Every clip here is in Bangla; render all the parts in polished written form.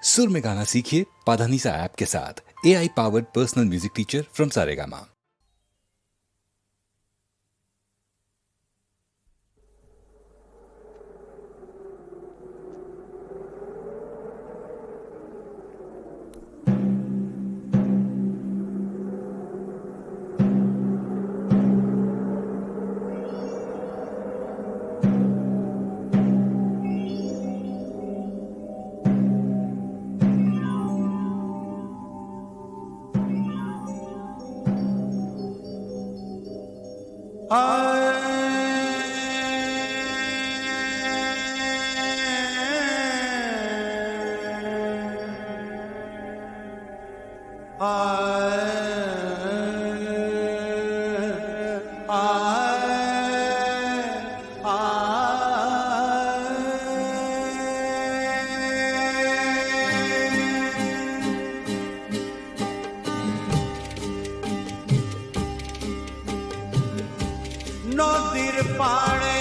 सुर में गाना सीखिए पाधानीसा ऐप के साथ। AI powered personal music teacher from Saregama. নদীর পাড়ে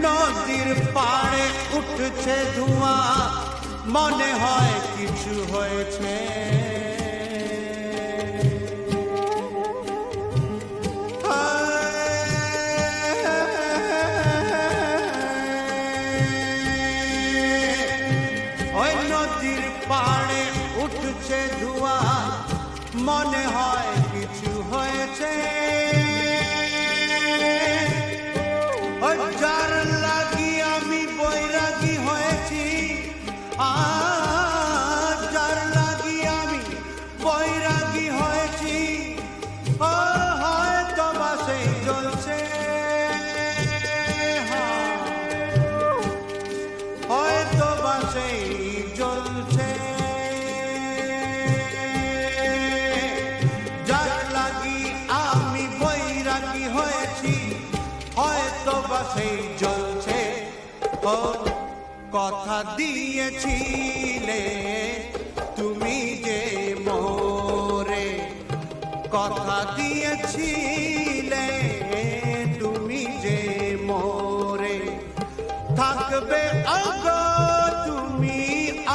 নদীর পাড়ে উঠছে ধোঁয়া, মনে হয় কিছু হয়েছে। নদীর পাড়ে উঠছে ধোঁয়া, মনে হয় কিছু হয়েছে। যার লাগি আমি বৈরাগী হয়েছি, যার লাগি আমি বৈরাগী হয়েছি, হয়তো বা সেই জ্বলছে, হয়তো বা সেই জ্বলছে। যার লাগি আমি বৈরাগী হয়েছি, হয়তো বা সেই জ্বলছে। ও কথা দিয়েছিলে তুমি যে মোরে, কথা দিয়েছিলে তুমি যে মোরে, থাকবে আগো তুমি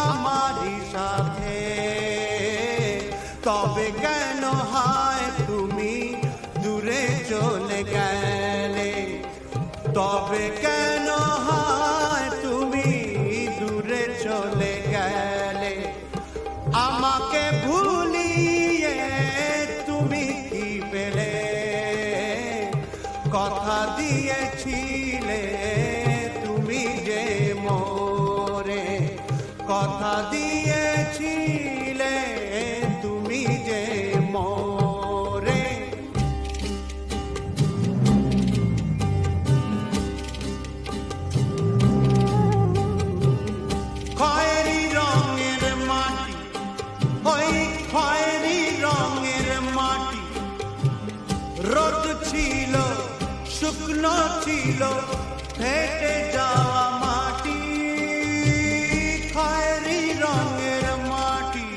আমারই সাথে। তবে কেন হয় তুমি দূরে চলে গেলে, তবে কেন হয় তুমি দূরে চলে গেলে। আমাকে ভুলিয়ে তুমি কি পেলে, কথা দিয়েছিলে তুমি যে মোরে, কথা দিয়েছিলে তুমি যে মোরে। খয়েরি রঙের মাটি, ওই খয়েরি রঙের মাটি, রোদ ছিল শুকনো ছিল ফেটে যাওয়া মাটি। খয়েরি রঙের মাটি,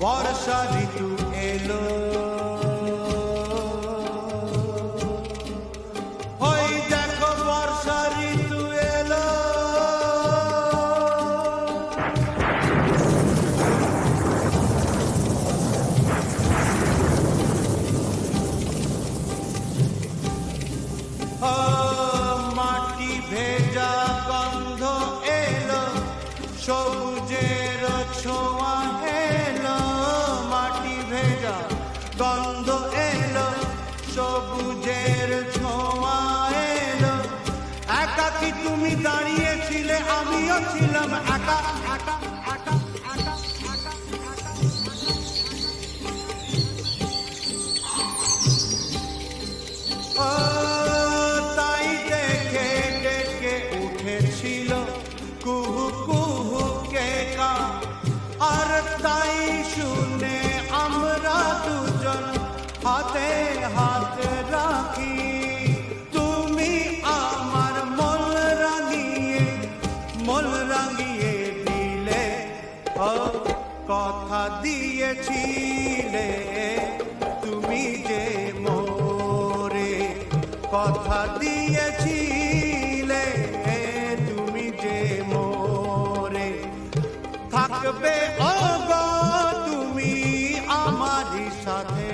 বর্ষা ঋতু এলো, ওই দেখো বর্ষা ঋতু এলো। মাটি ভেজা গন্ধ এলো, সবুজের ছোঁয়া এলো। মাটি ভেজা গন্ধ এলো, সবুজের ছোঁয়া এলো। একাকি তুমি দাঁড়িয়েছিলে, আমিও ছিলাম একা একা একা একা একা একা। তাই দেখে ডেকে উঠেছিল কুহু কুহু কে কা, আর তাই শুনে আমরা দুজন হাতে হাত রাখি। তুমি আমার মন রাঙিয়ে দিলে, কথা কথা দিয়েছিলে তুমি যে মোরে, কথা দিয়েছিলে তুমি যে মোরে, থাকবে ওগো তুমি আমারই সাথে,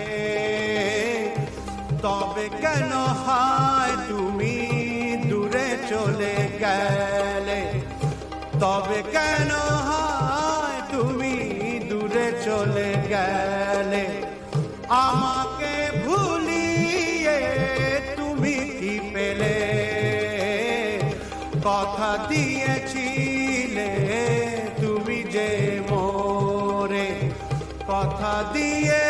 তবে কেন হয় তুমি দূরে চলে গেলে, তবে কেন হয় তুমি দূরে চলে গেলে, আমাকে ভুলিয়ে তুমি কি পেলে, কথা দিয়েছিলে তুমি যে মোরে, কথা দিয়ে